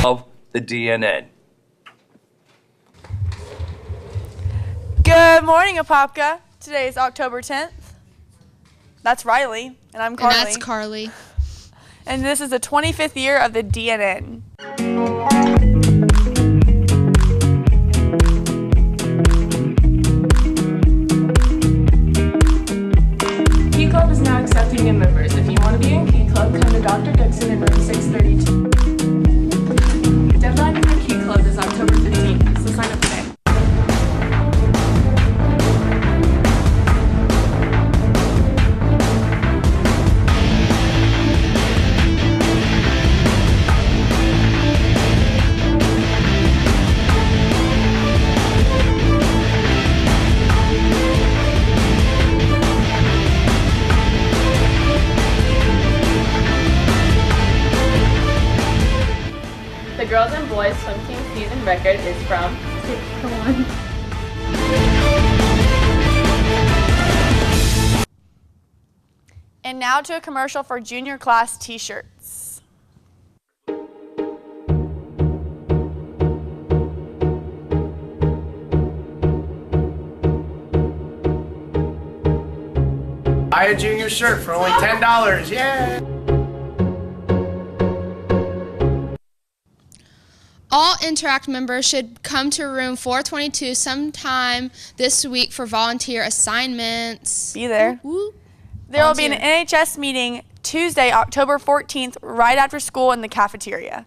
Of the DNN. Good morning, Apopka. Today is October 10th. That's Riley, and I'm Carly. And that's Carly. And this is the 25th year of the DNN. Key Club is now accepting new members. If you want to be in Key Club, come to Dr. Dixon in room 632. Deadline for Key Club is October 15th, so sign up today. The girls and boys swim team season record is from 6-1. And now to a commercial for junior class t-shirts. Buy a junior shirt for only $10. Yeah. All Interact members should come to room 422 sometime this week for volunteer assignments. Be there. There will be an NHS meeting Tuesday, October 14th, right after school in the cafeteria.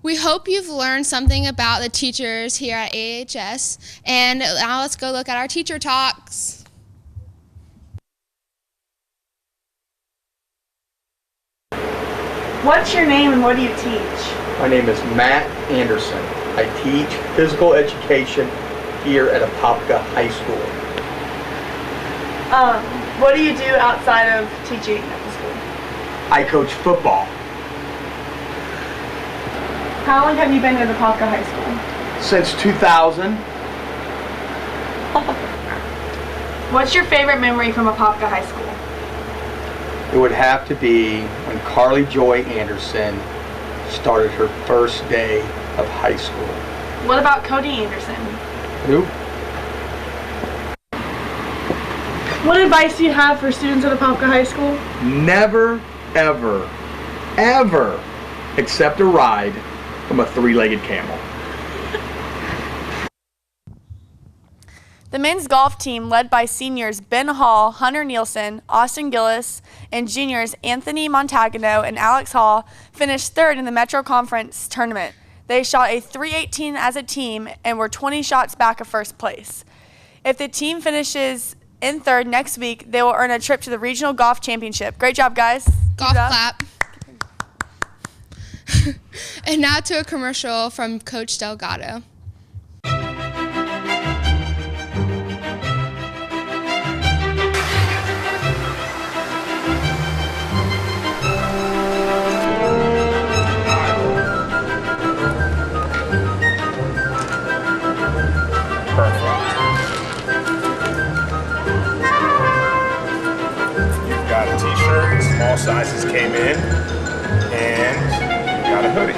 We hope you've learned something about the teachers here at AHS. And now let's go look at our teacher talks. What's your name and what do you teach? My name is Matt Anderson. I teach physical education here at Apopka High School. What do you do outside of teaching at the school? I coach football. How long have you been at Apopka High School? Since 2000. What's your favorite memory from Apopka High School? It would have to be when Carly Joy Anderson started her first day of high school. What about Cody Anderson? Who? What advice do you have for students at Apopka High School? Never, ever, ever accept a ride from a three-legged camel. The men's golf team, led by seniors Ben Hall, Hunter Nielsen, Austin Gillis, and juniors Anthony Montagano and Alex Hall, finished third in the Metro Conference tournament. They shot a .318 as a team and were 20 shots back of first place. If the team finishes in third next week, they will earn a trip to the Regional Golf Championship. Great job, guys. Golf clap. And now to a commercial from Coach Delgado. Small sizes came in, and you got a hoodie.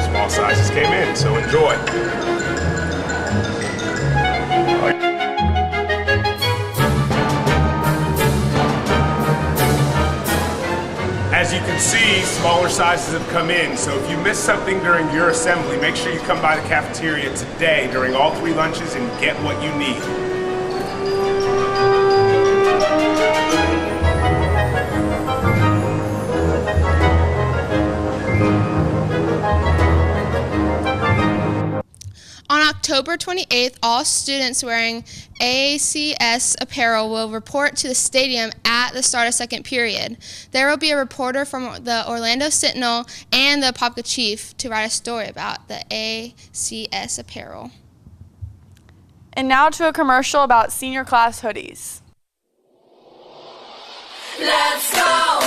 Small sizes came in, so enjoy. As you can see, smaller sizes have come in, so if you missed something during your assembly, make sure you come by the cafeteria today during all 3 lunches and get what you need. On October 28th, all students wearing ACS apparel will report to the stadium at the start of second period. There will be a reporter from the Orlando Sentinel and the Apopka Chief to write a story about the ACS apparel. And now to a commercial about senior class hoodies. Let's go!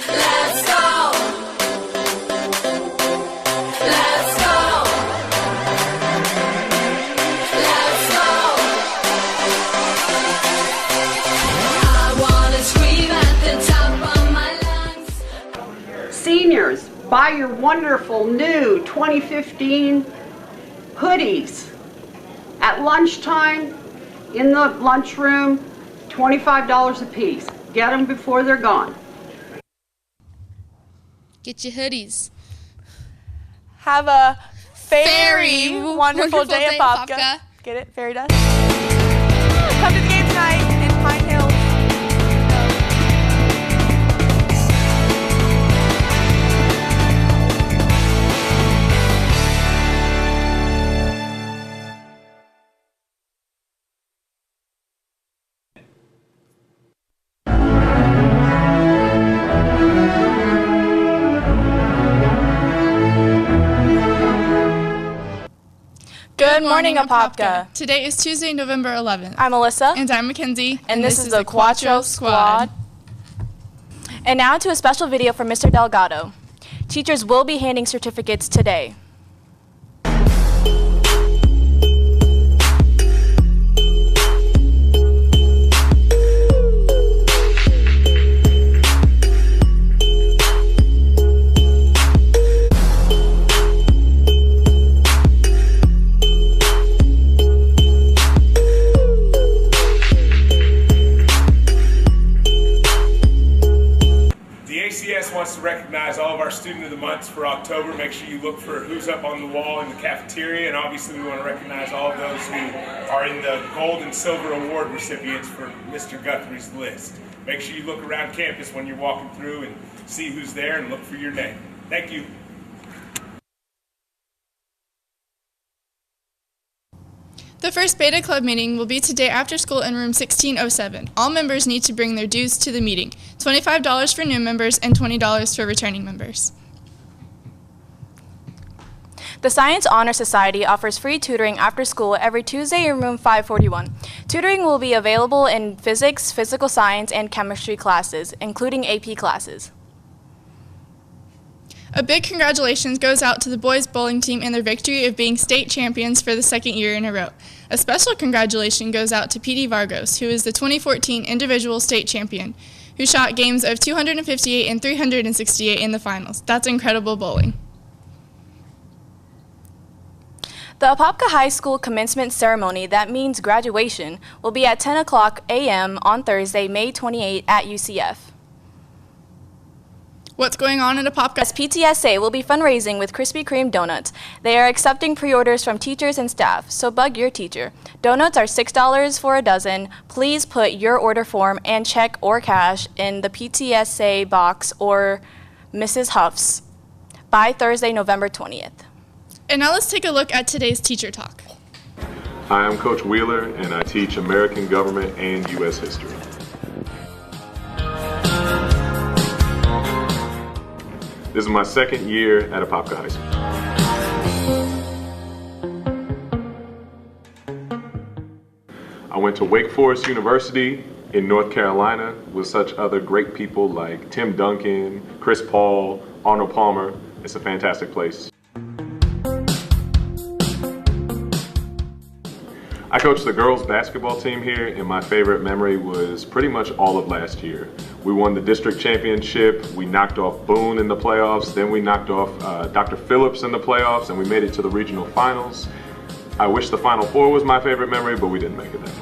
Let's go! Let's go! Let's go! I wanna scream at the top of my lungs. Seniors, buy your wonderful new 2015 hoodies. At lunchtime, in the lunchroom, $25 a piece. Get them before they're gone. Get your hoodies. Have a very wonderful day at Apopka. Get it? Fairy dust. Come to the game tonight in Pine Hills. Good morning, Apopka. Today is Tuesday, November 11th. I'm Alyssa. And I'm Mackenzie. And this is the Quattro Squad. And now to a special video from Mr. Delgado. Teachers will be handing certificates today. Wants to recognize all of our Student of the Months for October. Make sure you look for who's up on the wall in the cafeteria, and obviously we want to recognize all of those who are in the gold and silver award recipients for Mr. Guthrie's list. Make sure you look around campus when you're walking through and see who's there and look for your name. Thank you. The first Beta Club meeting will be today after school in room 1607. All members need to bring their dues to the meeting. $25 for new members and $20 for returning members. The Science Honor Society offers free tutoring after school every Tuesday in room 541. Tutoring will be available in physics, physical science, and chemistry classes, including AP classes. A big congratulations goes out to the boys bowling team and their victory of being state champions for the second year in a row. A special congratulation goes out to PD Vargos, who is the 2014 individual state champion, who shot games of 258 and 368 in the finals. That's incredible bowling. The Apopka High School commencement ceremony, that means graduation, will be at 10 o'clock a.m. on Thursday, May 28 at UCF. What's going on at Apopka? PTSA will be fundraising with Krispy Kreme donuts. They are accepting pre-orders from teachers and staff, so bug your teacher. Donuts are $6 for a dozen. Please put your order form and check or cash in the PTSA box or Mrs. Huff's by Thursday, November 20th. And now let's take a look at today's teacher talk. Hi, I'm Coach Wheeler, and I teach American government and U.S. history. This is my second year at Apopka High School. I went to Wake Forest University in North Carolina with such other great people like Tim Duncan, Chris Paul, Arnold Palmer. It's a fantastic place. I coached the girls basketball team here, and my favorite memory was pretty much all of last year. We won the district championship, we knocked off Boone in the playoffs, then we knocked off Dr. Phillips in the playoffs, and we made it to the regional finals. I wish the Final Four was my favorite memory, but we didn't make it that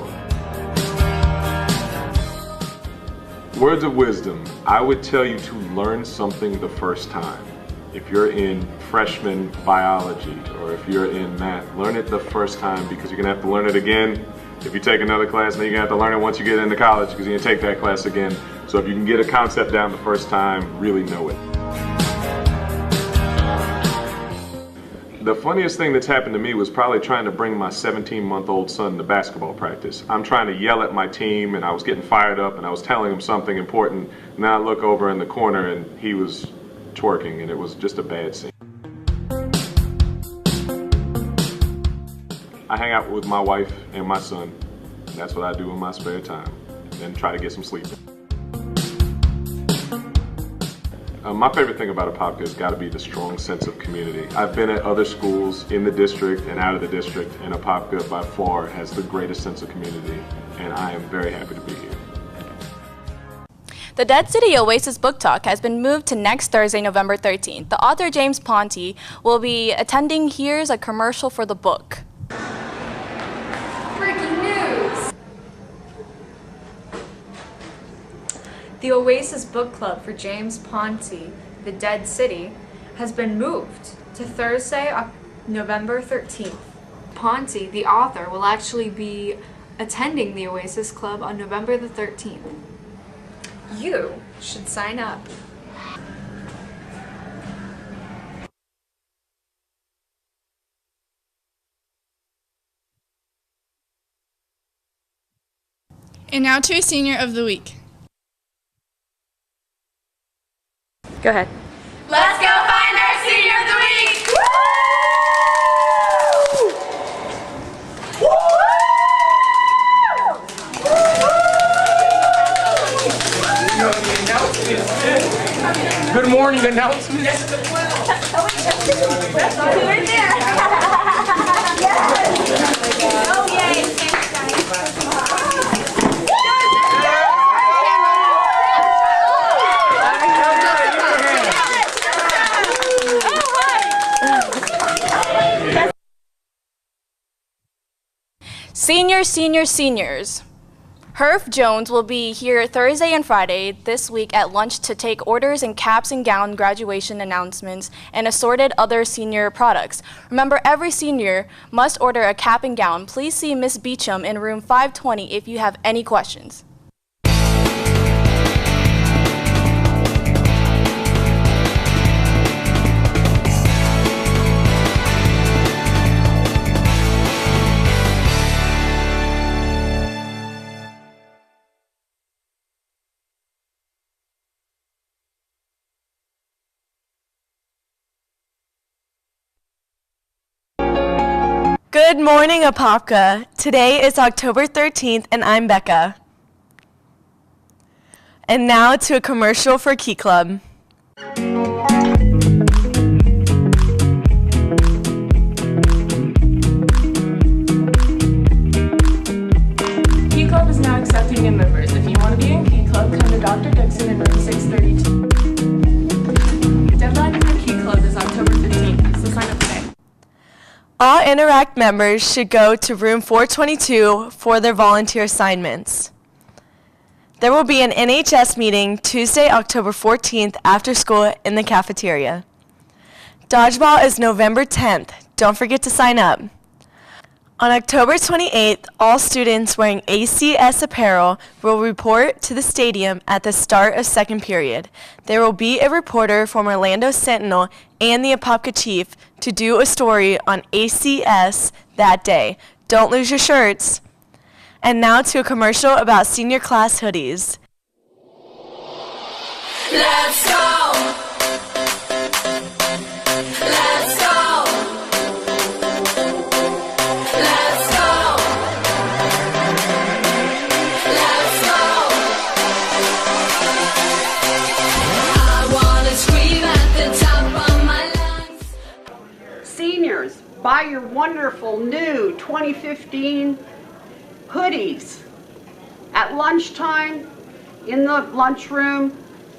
far. Words of wisdom, I would tell you to learn something the first time. If you're in freshman biology or if you're in math, learn it the first time because you're gonna have to learn it again. If you take another class, then you're gonna have to learn it once you get into college because you're gonna take that class again. So if you can get a concept down the first time, really know it. The funniest thing that's happened to me was probably trying to bring my 17-month-old son to basketball practice. I'm trying to yell at my team and I was getting fired up and I was telling him something important. And then I look over in the corner and he was twerking, and it was just a bad scene. I hang out with my wife and my son. And that's what I do in my spare time, and try to get some sleep. My favorite thing about Apopka has got to be the strong sense of community. I've been at other schools in the district and out of the district, and Apopka by far has the greatest sense of community, and I am very happy to be here. The Dead City Oasis Book Talk has been moved to next Thursday, November 13th. The author James Ponte will be attending. Here's a commercial for the book. Breaking news! The Oasis Book Club for James Ponte, The Dead City, has been moved to Thursday, November 13th. Ponte, the author, will actually be attending the Oasis Club on November the 13th. You should sign up. And now to a senior of the week. Go ahead. Let's go find our senior of the week! Good morning announcement. Oh, yay. Seniors. Herf Jones will be here Thursday and Friday this week at lunch to take orders and caps and gown graduation announcements and assorted other senior products. Remember, every senior must order a cap and gown. Please see Miss Beecham in room 520 if you have any questions. Good morning, Apopka. Today is October 13th, and I'm Becca. And now to a commercial for Key Club. Key Club is now accepting new members. If you want to be in Key Club, come to Dr. Dixon in room 632. Deadline for Key Club is October 15th, so sign up today. All Interact members should go to room 422 for their volunteer assignments. There will be an NHS meeting Tuesday, October 14th after school in the cafeteria. Dodgeball is November 10th. Don't forget to sign up. On October 28th, all students wearing ACS apparel will report to the stadium at the start of second period. There will be a reporter from Orlando Sentinel and the Apopka Chief to do a story on ACS that day. Don't lose your shirts. And now to a commercial about senior class hoodies. Let's go! Let's go! Let's go! Let's go! I wanna scream at the top of my lungs. Seniors, buy your wonderful new 2015 hoodies. At lunchtime, in the lunchroom,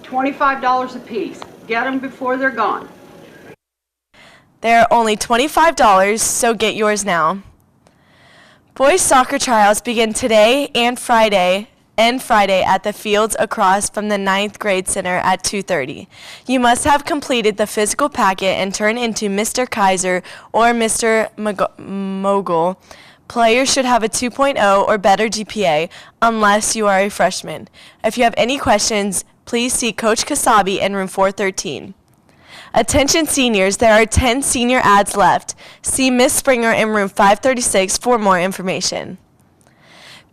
$25 a piece. Get them before they're gone. They're only $25, so get yours now. Boys soccer trials begin today and Friday at the fields across from the 9th grade center at 2:30. You must have completed the physical packet and turn into Mr. Kaiser or Mr. Mogul. Players should have a 2.0 or better GPA unless you are a freshman. If you have any questions, please see Coach Kasabi in room 413. Attention seniors, there are 10 senior ads left. See Miss Springer in room 536 for more information.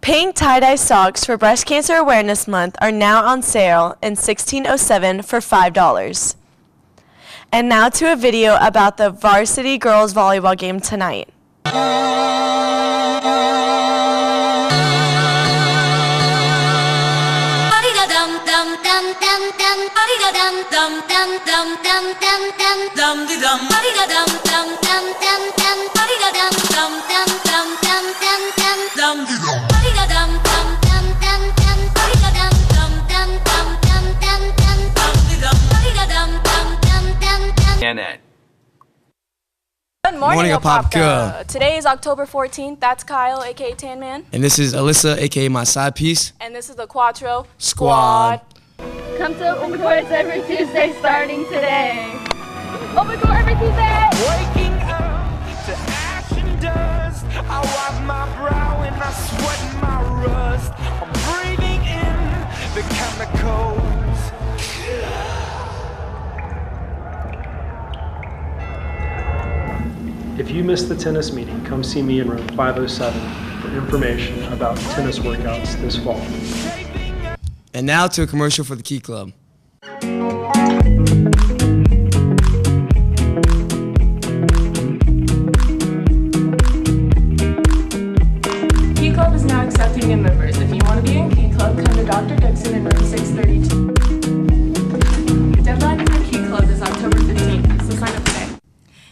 Pink tie-dye socks for Breast Cancer Awareness Month are now on sale in 1607 for $5. And now to a video about the varsity girls volleyball game tonight. DNN. Good morning, Apopka. Apopka. Today is October 14th. That's Kyle, aka Tan Man. And this is Alyssa, aka my side piece. And this is the Quattro Squad. Come to Open Courts every Tuesday starting today. Open Court every Tuesday! Waking up to ash and dust. I wipe my brow and I sweat my rust. I'm breathing in the chemicals. If you missed the tennis meeting, come see me in room 507 for information about tennis workouts this fall. And now to a commercial for the Key Club. Key Club is now accepting new members. If you want to be in Key Club, come to Dr. Dixon in room 632. Deadline for Key Club is October 15th, so sign up today.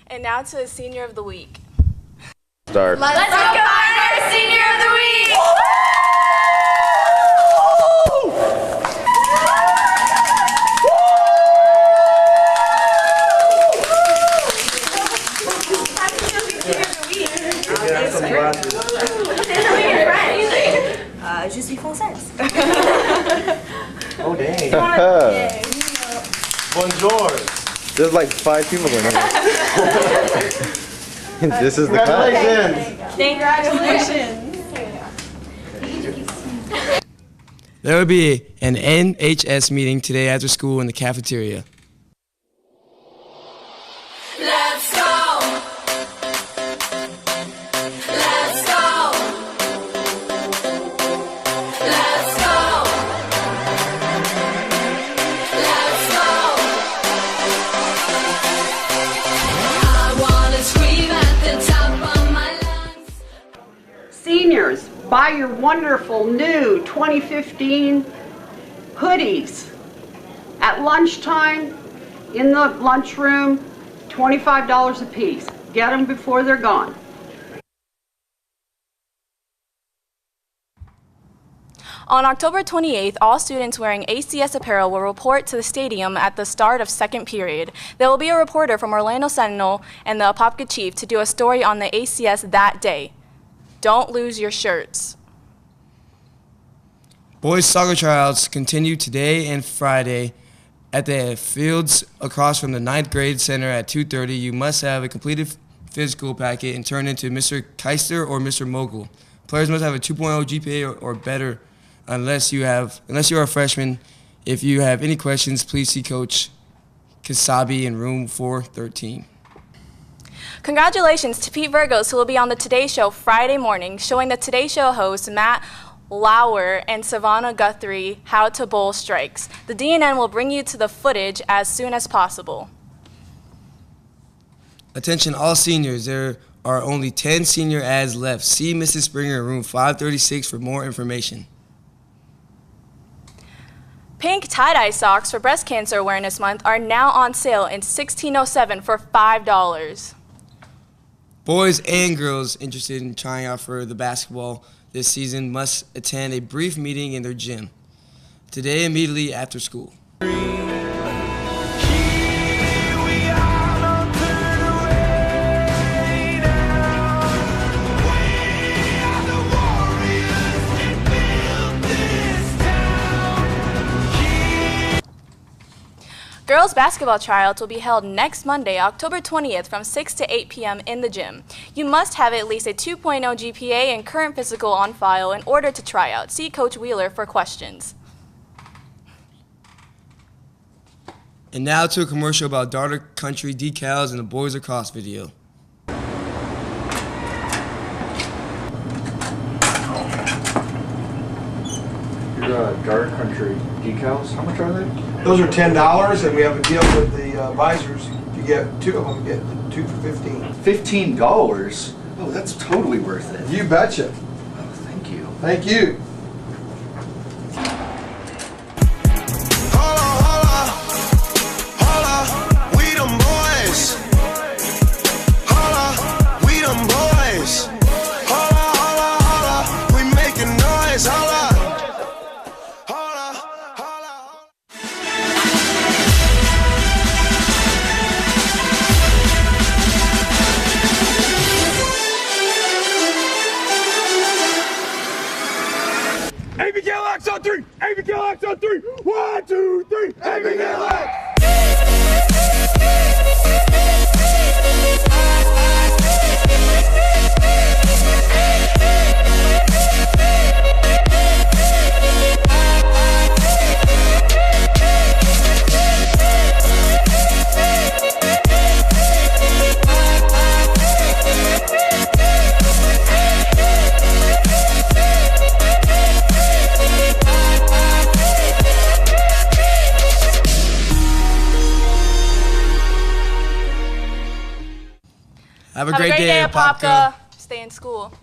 And now to a Senior of the Week. Start. Let's go find our Senior of the Week! Je suis française. Oh, dang. Bonjour. There's like 5 people in here. This is the class. Congratulations. There will be an NHS meeting today after school in the cafeteria. Let's go! Let's go! Let's go! Let's go! I wanna scream at the top of my lungs. buy your wonderful new 2015 hoodies. At lunchtime, in the lunchroom, $25 a piece. Get them before they're gone. On October 28th, all students wearing ACS apparel will report to the stadium at the start of second period. There will be a reporter from Orlando Sentinel and the Apopka Chief to do a story on the ACS that day. Don't lose your shirts. Boys soccer tryouts continue today and Friday at the fields across from the 9th grade center at 2:30. You must have a completed physical packet and turn into Mr. Keister or Mr. Mogul. Players must have a 2.0 GPA or better unless you are a freshman. If you have any questions, please see Coach Kasabi in room 413. Congratulations to Pete Virgos, who will be on the Today Show Friday morning, showing the Today Show hosts Matt Lauer and Savannah Guthrie how to bowl strikes. The DNN will bring you to the footage as soon as possible. Attention all seniors, there are only 10 senior ads left. See Mrs. Springer in room 536 for more information. Pink tie-dye socks for Breast Cancer Awareness Month are now on sale in 1607 for $5. Boys and girls interested in trying out for the basketball this season must attend a brief meeting in their gym today immediately after school. Girls basketball tryouts will be held next Monday, October 20th from 6 to 8 p.m. in the gym. You must have at least a 2.0 GPA and current physical on file in order to try out. See Coach Wheeler for questions. And now to a commercial about Daughter Country decals and the Boys Across video. Your Daughter Country decals, how much are they? Those are $10, and we have a deal with the visors. If you get 2 of them, you get 2 for $15. $15? Oh, that's totally worth it. You betcha. Oh, thank you. Thank you. ABKLX on 3! ABKLX on 3! 1, 2, 3! ABKLX! Have a great day, Apopka. Stay in school.